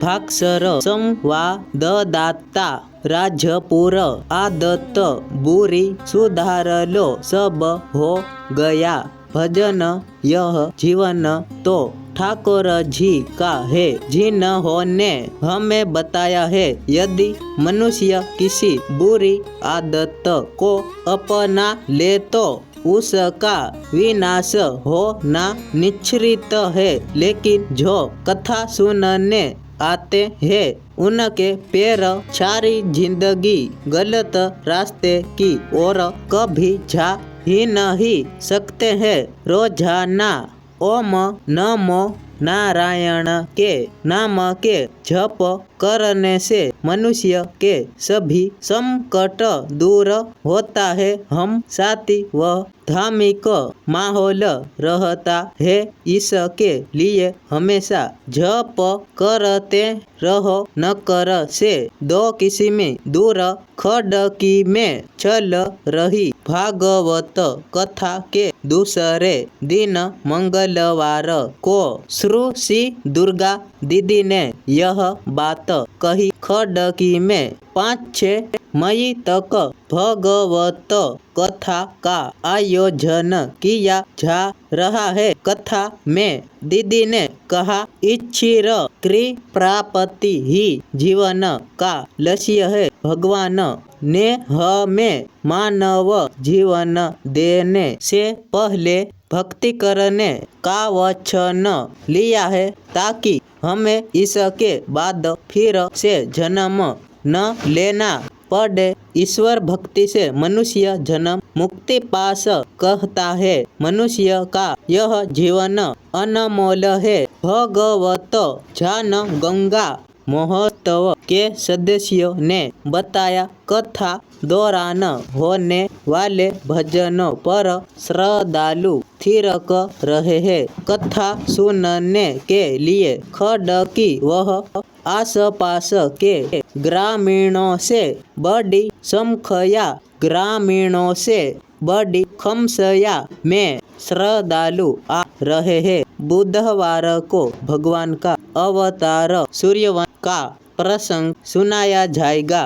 भास्कर संवाददाता राजपुर आदत बुरी सुधार लो सब हो गया भजन यह जीवन तो ठाकुर जी का है जिन्होंने हमें बताया है यदि मनुष्य किसी बुरी आदत को अपना ले तो उसका विनाश होना निश्चित है, लेकिन जो कथा सुनने आते हैं उनके पैर सारी जिंदगी गलत रास्ते की ओर कभी जा ही नहीं सकते हैं। रोजाना ओम नमो नारायण के नाम के जप करने से मनुष्य के सभी संकट दूर होता है। हम साथी व धार्मिक माहौल रहता है, इसके लिए हमेशा जप करते रहो। नकर से दो किस्म दूर खड़की में चल रही भागवत कथा के दूसरे दिन मंगलवार को श्री दुर्गा दीदी ने यह बात कही। खड़की में 5-6 मई तक भगवत कथा का आयोजन किया जा रहा है। कथा में दीदी ने कहा, ईश्वर की प्राप्ति ही जीवन का लक्ष्य है। भगवान ने हमें मानव जीवन देने से पहले भक्ति करने का वचन लिया है ताकि हमें इसके बाद फिर से जन्म न लेना पड़े। ईश्वर भक्ति से मनुष्य जन्म मुक्ति पास कहता है। मनुष्य का यह जीवन अनमोल है। भगवत ज्ञान गंगा महोत्सव के सदस्यों ने बताया, कथा दौरान होने वाले भजनों पर श्रद्धालु थिरक रहे हैं। कथा सुनने के लिए खड़की व आसपास के ग्रामीणों से बड़ी संख्या में श्रद्धालु आ रहे हैं। बुधवार को भगवान का अवतार सूर्यवंश का प्रसंग सुनाया जाएगा।